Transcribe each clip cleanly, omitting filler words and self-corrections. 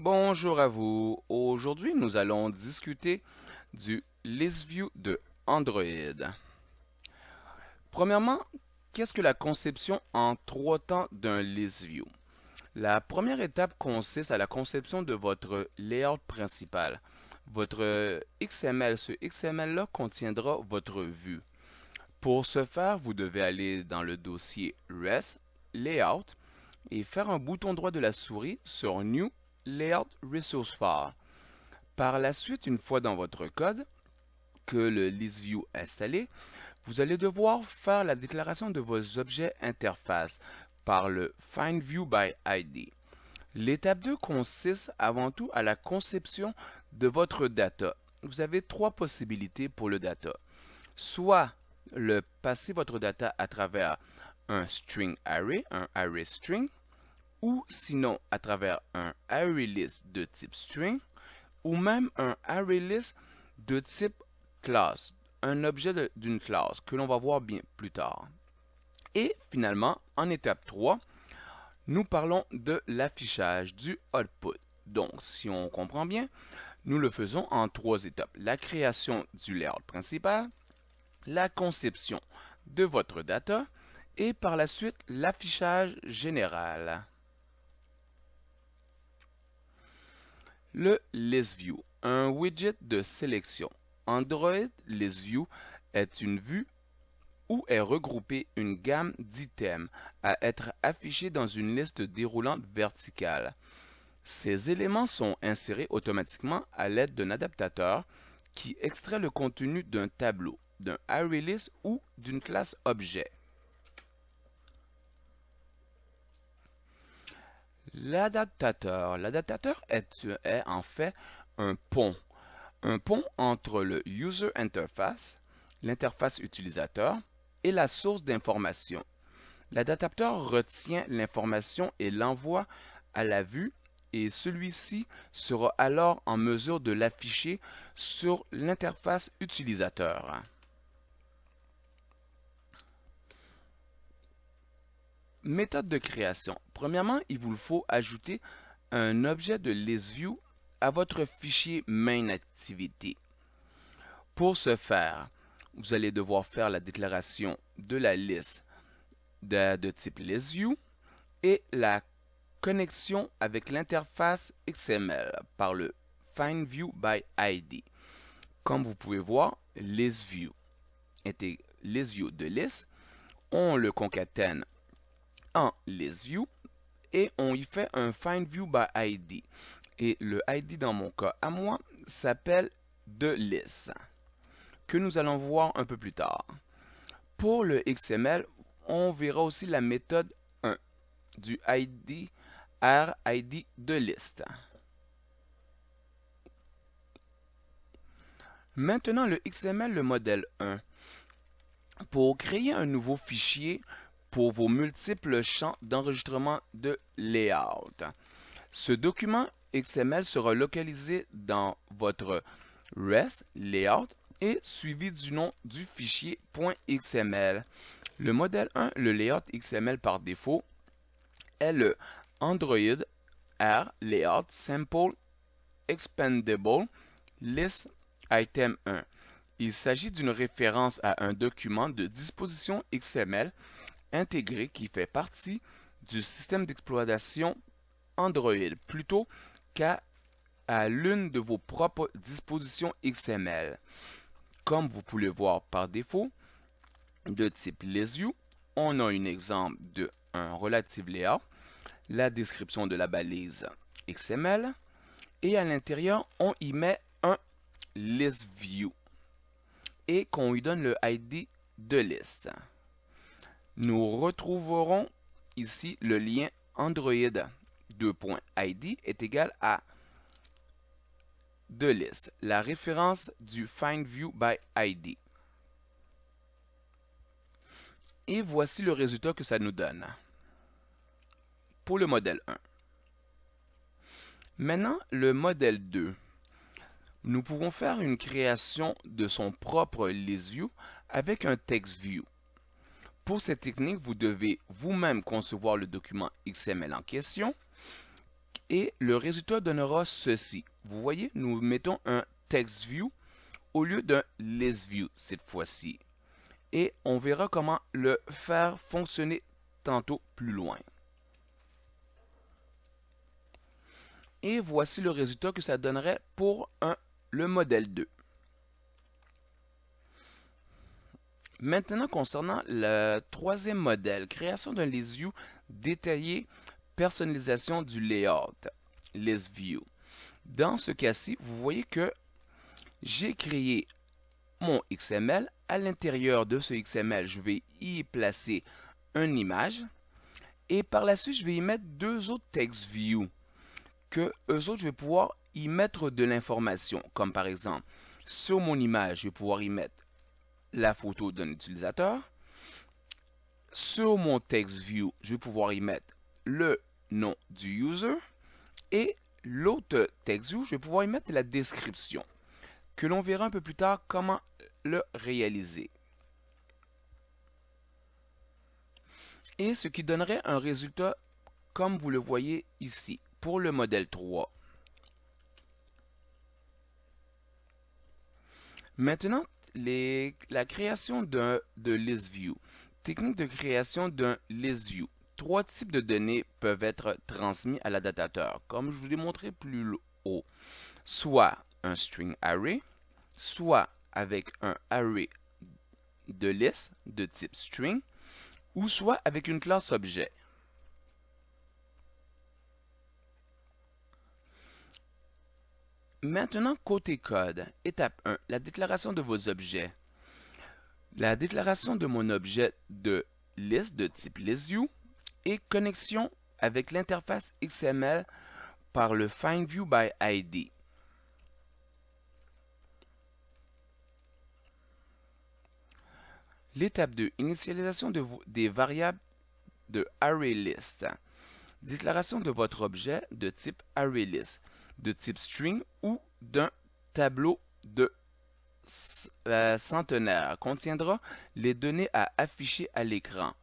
Bonjour à vous. Aujourd'hui, nous allons discuter du ListView de Android. Premièrement, qu'est-ce que la conception en 3 temps d'un ListView? La première étape consiste à la conception de votre layout principal. Votre XML, ce XML-là contiendra votre vue. Pour ce faire, vous devez aller dans le dossier Res, Layout, et faire un bouton droit de la souris sur New Layout Resource File. Par la suite, une fois dans votre code, que le ListView est installé, vous allez devoir faire la déclaration de vos objets interface par le Find View by ID. L'étape 2 consiste avant tout à la conception de votre data. Vous avez 3 possibilités pour le data. Soit passer votre data à travers un string array, un array string, ou sinon à travers un ArrayList de type string, ou même un ArrayList de type class, un objet d'une classe que l'on va voir bien plus tard. Et finalement, en étape 3, nous parlons de l'affichage du output. Donc, si on comprend bien, nous le faisons en 3 étapes. La création du layout principal, la conception de votre data et par la suite l'affichage général. Le ListView, un widget de sélection. Android ListView est une vue où est regroupée une gamme d'items à être affichés dans une liste déroulante verticale. Ces éléments sont insérés automatiquement à l'aide d'un adaptateur qui extrait le contenu d'un tableau, d'un ArrayList ou d'une classe objet. L'adaptateur est en fait un pont entre le User Interface, l'interface utilisateur, et la source d'information. L'adaptateur retient l'information et l'envoie à la vue et celui-ci sera alors en mesure de l'afficher sur l'interface utilisateur. Méthode de création. Premièrement, il vous faut ajouter un objet de ListView à votre fichier MainActivity. Pour ce faire, vous allez devoir faire la déclaration de la liste de type ListView et la connexion avec l'interface XML par le Find View by ID. Comme vous pouvez voir, ListView de list, on le concatène en ListView et on y fait un Find View by ID. Et le ID dans mon cas à moi s'appelle TheList, que nous allons voir un peu plus tard. Pour le XML, on verra aussi la méthode 1 du ID RID de liste. Maintenant le XML, le modèle 1. Pour créer un nouveau fichier pour vos multiples champs d'enregistrement de layout. Ce document XML sera localisé dans votre Res Layout et suivi du nom du fichier .xml. Le modèle 1, le layout XML par défaut, est le Android R Layout Sample Expandable List Item 1. Il s'agit d'une référence à un document de disposition XML intégré qui fait partie du système d'exploitation Android plutôt qu'à l'une de vos propres dispositions XML. Comme vous pouvez le voir par défaut, de type ListView, on a un exemple de un relative layout, la description de la balise XML, et à l'intérieur, on y met un ListView et qu'on lui donne le ID de liste. Nous retrouverons ici le lien Android 2.id est égal à TheList, la référence du Find View by ID. Et voici le résultat que ça nous donne pour le modèle 1. Maintenant, le modèle 2. Nous pouvons faire une création de son propre ListView avec un TextView. Pour cette technique, vous devez vous-même concevoir le document XML en question et le résultat donnera ceci. Vous voyez, nous mettons un text view au lieu d'un list view cette fois-ci. Et on verra comment le faire fonctionner tantôt plus loin. Et voici le résultat que ça donnerait pour le modèle 2. Maintenant, concernant le troisième modèle, création d'un list view détaillé, personnalisation du layout, list view. Dans ce cas-ci, vous voyez que j'ai créé mon XML. À l'intérieur de ce XML, je vais y placer une image. Et par la suite, je vais y mettre deux autres text view que eux autres, je vais pouvoir y mettre de l'information. Comme par exemple, sur mon image, je vais pouvoir y mettre la photo d'un utilisateur. Sur mon text view, je vais pouvoir y mettre le nom du user. Et l'autre text view, je vais pouvoir y mettre la description, que l'on verra un peu plus tard comment le réaliser. Et ce qui donnerait un résultat comme vous le voyez ici pour le modèle 3. Maintenant, la création de list view. Technique de création d'un list view. Trois types de données peuvent être transmis à l'adaptateur, comme je vous l'ai montré plus haut. Soit un string array, soit avec un array de liste de type string, ou soit avec une classe objet. Maintenant, côté code, étape 1, la déclaration de vos objets. La déclaration de mon objet de liste de type listView et connexion avec l'interface XML par le FindViewById. L'étape 2, initialisation des variables de ArrayList. Déclaration de votre objet de type ArrayList, de type string ou d'un tableau de centenaire contiendra les données à afficher à l'écran.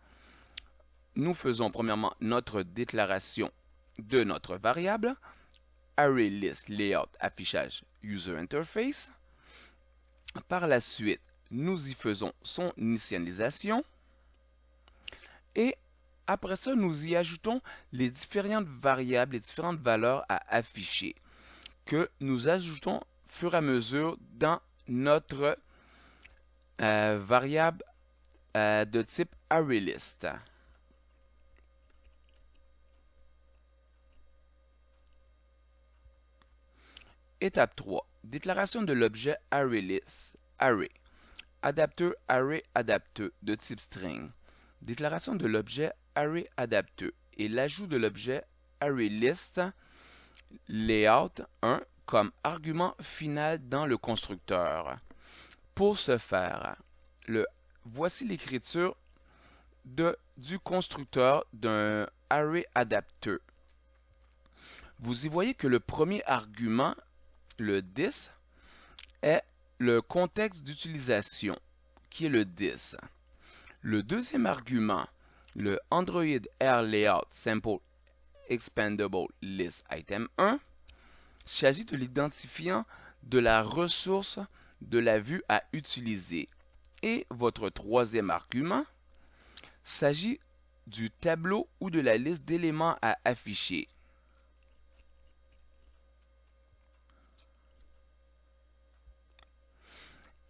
Nous faisons premièrement notre déclaration de notre variable ArrayList layout affichage user interface. Par la suite, nous y faisons son initialisation et après ça, nous y ajoutons les différentes variables, les différentes valeurs à afficher que nous ajoutons au fur et à mesure dans notre variable de type ArrayList. Étape 3. Déclaration de l'objet ArrayList. Array. Adapteur array adapteur de type string. Déclaration de l'objet array adapteur et l'ajout de l'objet ArrayList layout 1 comme argument final dans le constructeur. Pour ce faire, voici l'écriture du constructeur d'un array adapteur. Vous y voyez que le premier argument, le this, est le contexte d'utilisation, qui est le this. Le deuxième argument, le Android Air Layout Sample Expandable List Item 1, s'agit de l'identifiant de la ressource de la vue à utiliser. Et votre troisième argument s'agit du tableau ou de la liste d'éléments à afficher.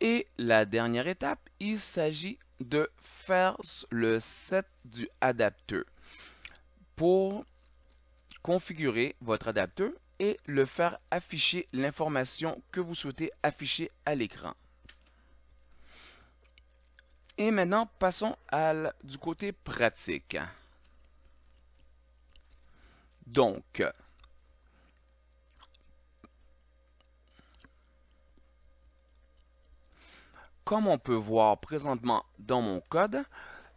Et la dernière étape, il s'agit de faire le set du adapteur pour configurer votre adapteur et le faire afficher l'information que vous souhaitez afficher à l'écran. Et maintenant, passons du côté pratique. Donc, comme on peut voir présentement dans mon code,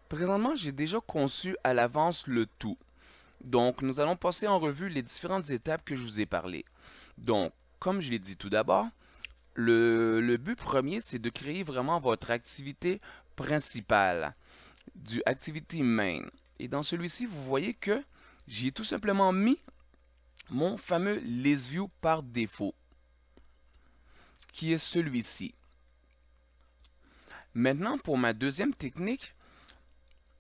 présentement j'ai déjà conçu à l'avance le tout. Donc, nous allons passer en revue les différentes étapes que je vous ai parlé. Donc, comme je l'ai dit tout d'abord, le but premier, c'est de créer vraiment votre activité principale, du activity main. Et dans celui-ci, vous voyez que j'y ai tout simplement mis mon fameux list view par défaut, qui est celui-ci. Maintenant, pour ma deuxième technique,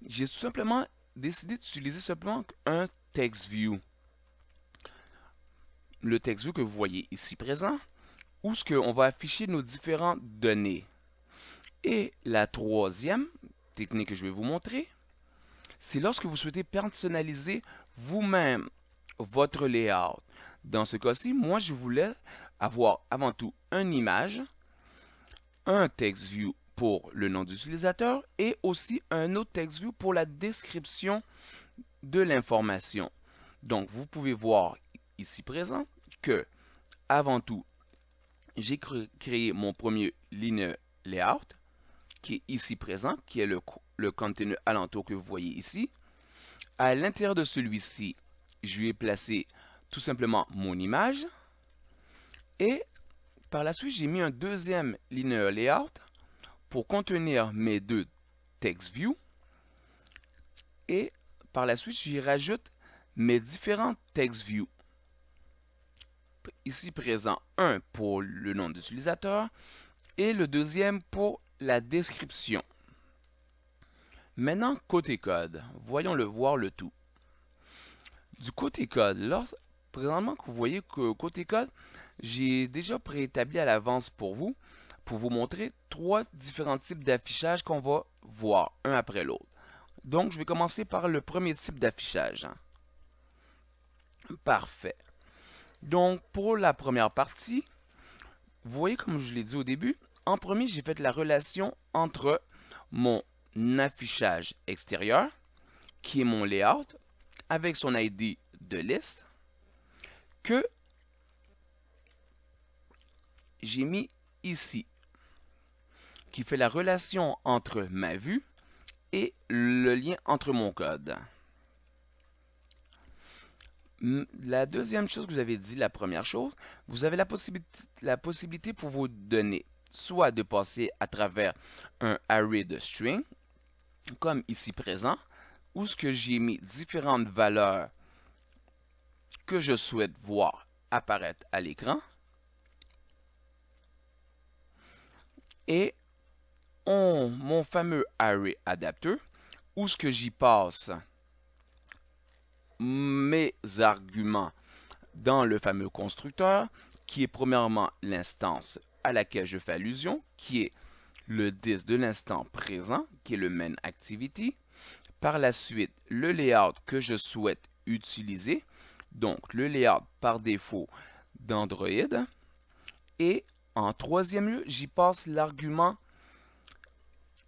j'ai tout simplement décidé d'utiliser simplement un text view. Le text view que vous voyez ici présent, où ce qu'on va afficher nos différentes données. Et la troisième technique que je vais vous montrer, c'est lorsque vous souhaitez personnaliser vous-même votre layout. Dans ce cas-ci, moi, je voulais avoir avant tout une image, un text view pour le nom d'utilisateur et aussi un autre text view pour la description de l'information. Donc, vous pouvez voir ici présent que, avant tout, j'ai créé mon premier linear layout qui est ici présent, qui est le contenu alentour que vous voyez ici. À l'intérieur de celui-ci, je lui ai placé tout simplement mon image. Et par la suite, j'ai mis un deuxième linear layout pour contenir mes deux text views. Et par la suite, j'y rajoute mes différents text views. Ici présent, un pour le nom d'utilisateur et le deuxième pour la description. Maintenant, côté code, voyons voir le tout. Du côté code, présentement, vous voyez que côté code, j'ai déjà préétabli à l'avance pour vous montrer trois différents types d'affichage qu'on va voir un après l'autre. Donc, je vais commencer par le premier type d'affichage. Parfait. Donc, pour la première partie, vous voyez comme je l'ai dit au début, en premier, j'ai fait la relation entre mon affichage extérieur, qui est mon layout, avec son ID de liste, que j'ai mis ici, qui fait la relation entre ma vue et le lien entre mon code. La deuxième chose que vous avez dit, la première chose, vous avez la possibilité pour vos données, soit de passer à travers un array de string, comme ici présent, où ce que j'ai mis différentes valeurs que je souhaite voir apparaître à l'écran. Et mon fameux array adapter, où ce que j'y passe mes arguments dans le fameux constructeur, qui est premièrement l'instance à laquelle je fais allusion, qui est le disque de l'instant présent, qui est le main activity. Par la suite, le layout que je souhaite utiliser, donc le layout par défaut d'Android. Et en troisième lieu, j'y passe l'argument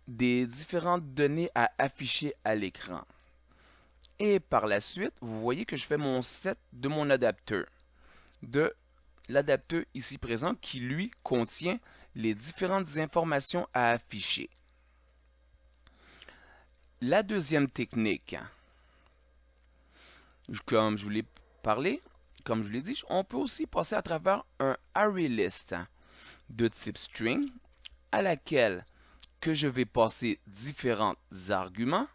des différentes données à afficher à l'écran. Et par la suite, vous voyez que je fais mon set de mon adapteur. De l'adapteur ici présent qui, lui, contient les différentes informations à afficher. La deuxième technique, comme je vous l'ai parlé, comme je l'ai dit, on peut aussi passer à travers un array list de type string à laquelle que je vais passer différents arguments.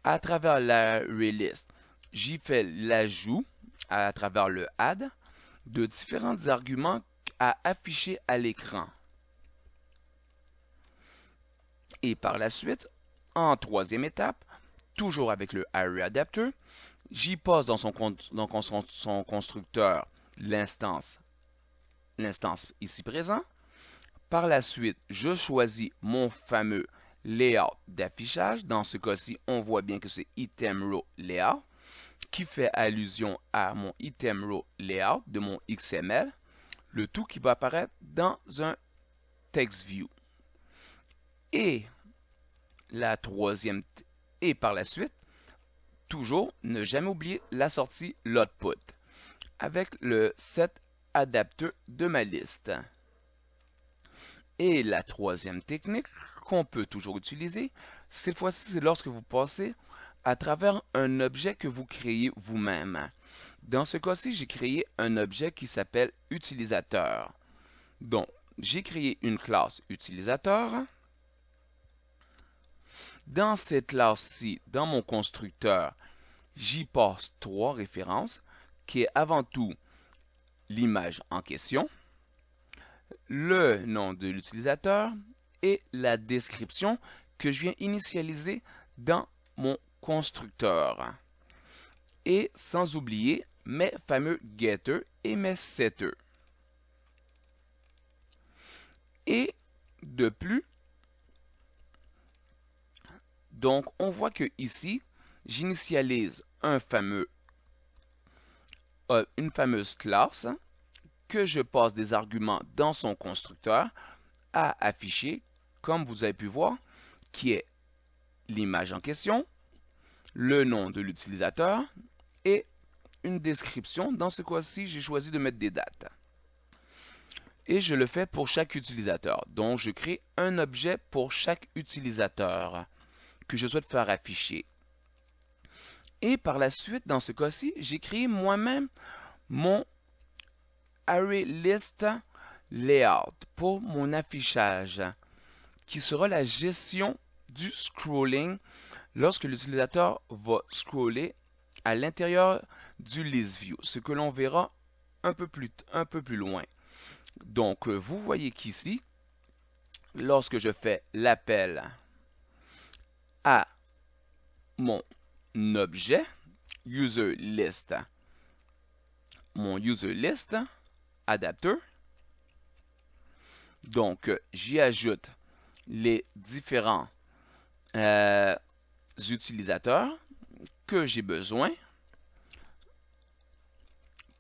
À travers l'array list, j'y fais l'ajout à travers le add de différents arguments à afficher à l'écran. Et par la suite, en troisième étape, toujours avec le array adapter, j'y passe dans son constructeur l'instance ici présent. Par la suite, je choisis mon fameux layout d'affichage. Dans ce cas-ci, on voit bien que c'est item row layout qui fait allusion à mon item row layout de mon XML. Le tout qui va apparaître dans un text view. Et la troisième, et par la suite, toujours ne jamais oublier la sortie l'output avec le set adapter de ma liste. Et la troisième technique qu'on peut toujours utiliser, cette fois-ci, c'est lorsque vous passez à travers un objet que vous créez vous-même. Dans ce cas-ci, j'ai créé un objet qui s'appelle utilisateur. Donc, j'ai créé une classe utilisateur. Dans cette classe-ci, dans mon constructeur, j'y passe trois références qui est avant tout l'image en question, le nom de l'utilisateur et la description que je viens initialiser dans mon constructeur. Et sans oublier mes fameux getters et mes setters. Et de plus, donc on voit que ici, j'initialise une fameuse classe que je passe des arguments dans son constructeur à afficher, comme vous avez pu voir, qui est l'image en question, le nom de l'utilisateur et une description. Dans ce cas-ci, j'ai choisi de mettre des dates. Et je le fais pour chaque utilisateur. Donc, je crée un objet pour chaque utilisateur que je souhaite faire afficher. Et par la suite, dans ce cas-ci, j'ai créé moi-même mon ArrayList Layout pour mon affichage, qui sera la gestion du scrolling lorsque l'utilisateur va scroller à l'intérieur du ListView, ce que l'on verra un peu plus loin. Donc, vous voyez qu'ici, lorsque je fais l'appel à mon objet UserList, mon UserList adapter, donc j'y ajoute les différents utilisateurs que j'ai besoin.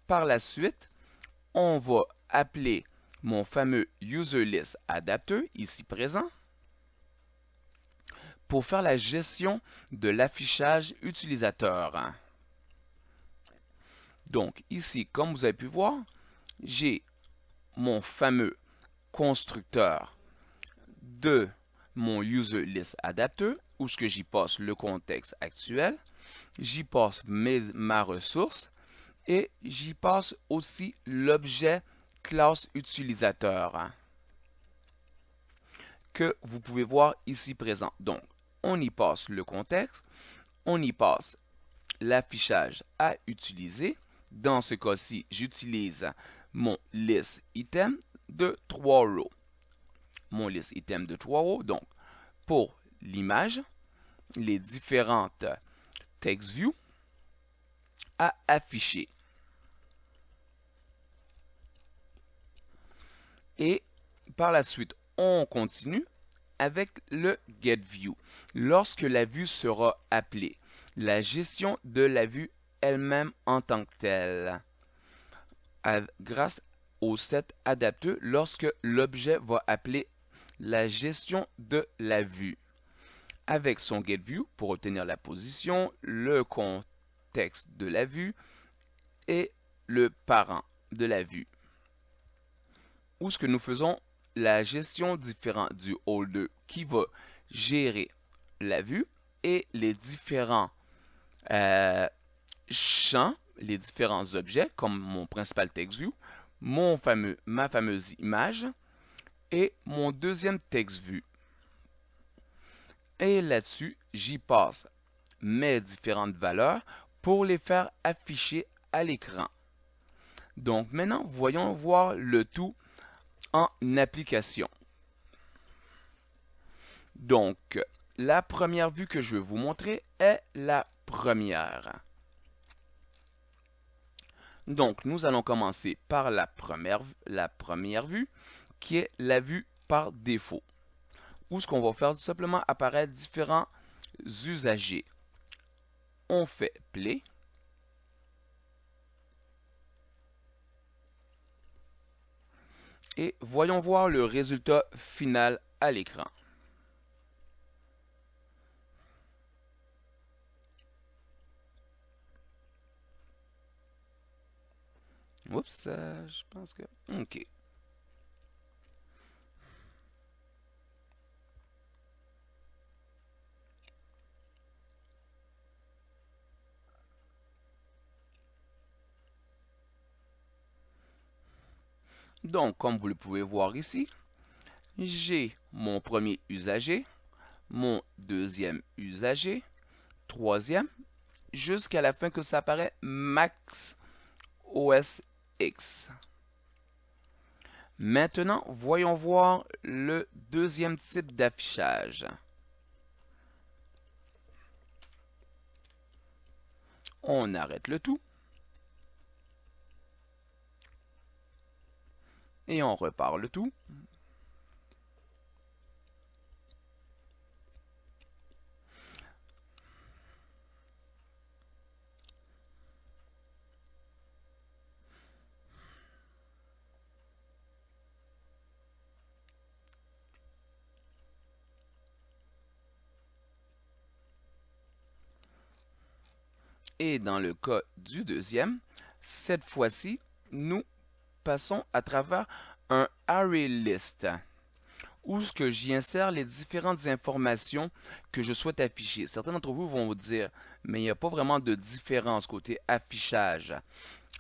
Par la suite, on va appeler mon fameux UserList adapter, ici présent, pour faire la gestion de l'affichage utilisateur. Donc ici, comme vous avez pu voir, j'ai mon fameux constructeur de mon UserList adapter, où ce que j'y passe le contexte actuel, j'y passe ma ressource et j'y passe aussi l'objet classe utilisateur que vous pouvez voir ici présent. Donc, on y passe le contexte, on y passe l'affichage à utiliser. Dans ce cas-ci, j'utilise mon list item de 3 rows. Mon list item de 3 rows, donc pour l'image, les différentes text views à afficher. Et par la suite, on continue avec le getView. Lorsque la vue sera appelée, la gestion de la vue elle-même en tant que telle, grâce au set adapter, lorsque l'objet va appeler la gestion de la vue, avec son getView pour obtenir la position, le contexte de la vue et le parent de la vue, où ce que nous faisons la gestion différente du holder qui va gérer la vue et les différents champs, les différents objets comme mon principal TextView, ma fameuse image et mon deuxième TextView. Et là-dessus, j'y passe mes différentes valeurs pour les faire afficher à l'écran. Donc maintenant, voyons voir le tout en application. Donc, la première vue que je vais vous montrer est la première. Donc, nous allons commencer par la première vue, qui est la vue par défaut, où ce qu'on va faire tout simplement apparaître différents usagers. On fait play. Et voyons voir le résultat final à l'écran. Oups, je pense que... OK. Donc, comme vous le pouvez voir ici, j'ai mon premier usager, mon deuxième usager, troisième, jusqu'à la fin que ça apparaît max OS X. Maintenant, voyons voir le deuxième type d'affichage. On arrête le tout. Et on repart le tout. Et dans le cas du deuxième, cette fois-ci, nous passons à travers un array list où j'y insère les différentes informations que je souhaite afficher. Certains d'entre vous vont vous dire, mais il n'y a pas vraiment de différence côté affichage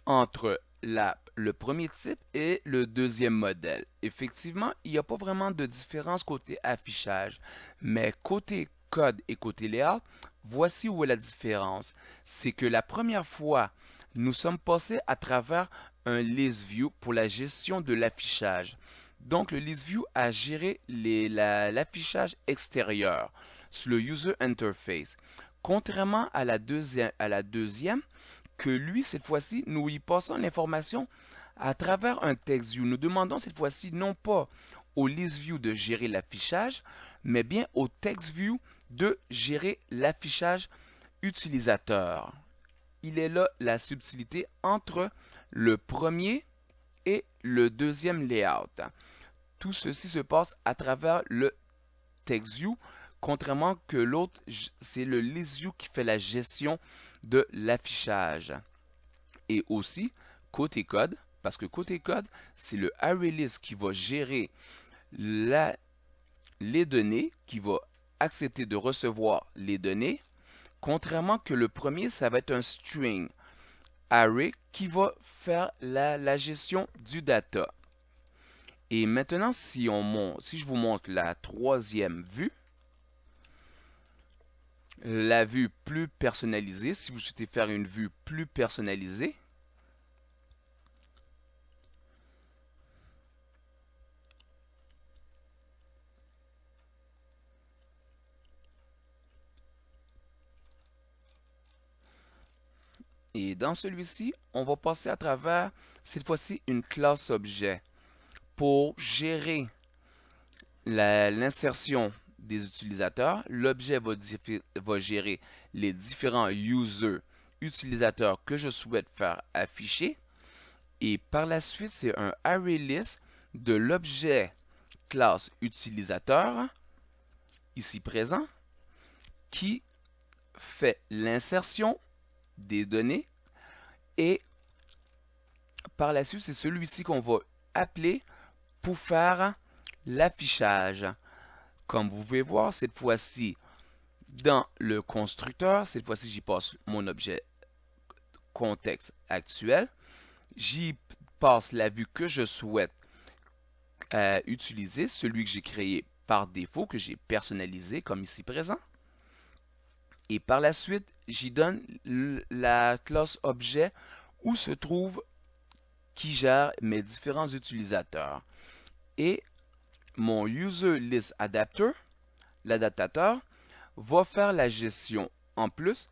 entre le premier type et le deuxième modèle. Effectivement, il n'y a pas vraiment de différence côté affichage, mais côté code et côté layout, voici où est la différence. C'est que la première fois, nous sommes passés à travers un list view pour la gestion de l'affichage. Donc, le list view a géré l'affichage extérieur sur le user interface. Contrairement à la deuxième, que lui, cette fois-ci, nous y passons l'information à travers un text view. Nous demandons cette fois-ci non pas au list view de gérer l'affichage, mais bien au text view de gérer l'affichage utilisateur. Il est là la subtilité entre le premier et le deuxième layout. Tout ceci se passe à travers le text view, contrairement que l'autre, c'est le list view qui fait la gestion de l'affichage. Et aussi, côté code, parce que côté code, c'est le ArrayList qui va gérer les données, qui va accepter de recevoir les données, contrairement que le premier, ça va être un string array qui va faire la gestion du data. Et maintenant, si je vous montre la troisième vue, la vue plus personnalisée, si vous souhaitez faire une vue plus personnalisée, et dans celui-ci, on va passer à travers, cette fois-ci, une classe objet pour gérer l'insertion des utilisateurs. L'objet va gérer les différents utilisateurs que je souhaite faire afficher. Et par la suite, c'est un ArrayList de l'objet classe utilisateur, ici présent, qui fait l'insertion des données. Et par la suite, c'est celui-ci qu'on va appeler pour faire l'affichage. Comme vous pouvez voir, cette fois-ci, dans le constructeur, cette fois-ci, j'y passe mon objet contexte actuel. J'y passe la vue que je souhaite utiliser, celui que j'ai créé par défaut, que j'ai personnalisé comme ici présent. Et par la suite, j'y donne la classe objet où se trouve qui gère mes différents utilisateurs. Et mon UserListAdapter, l'adaptateur, va faire la gestion en plus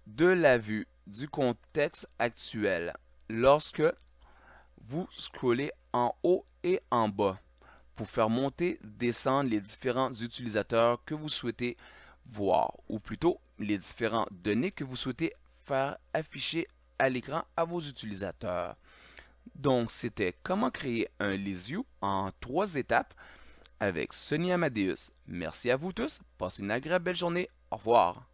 de la vue du contexte actuel lorsque vous scrollez en haut et en bas pour faire monter, descendre les différents utilisateurs que vous souhaitez voir, ou plutôt les différentes données que vous souhaitez faire afficher à l'écran à vos utilisateurs. Donc, c'était comment créer un list view en 3 étapes avec Sonny Amadeus. Merci à vous tous. Passez une agréable belle journée. Au revoir.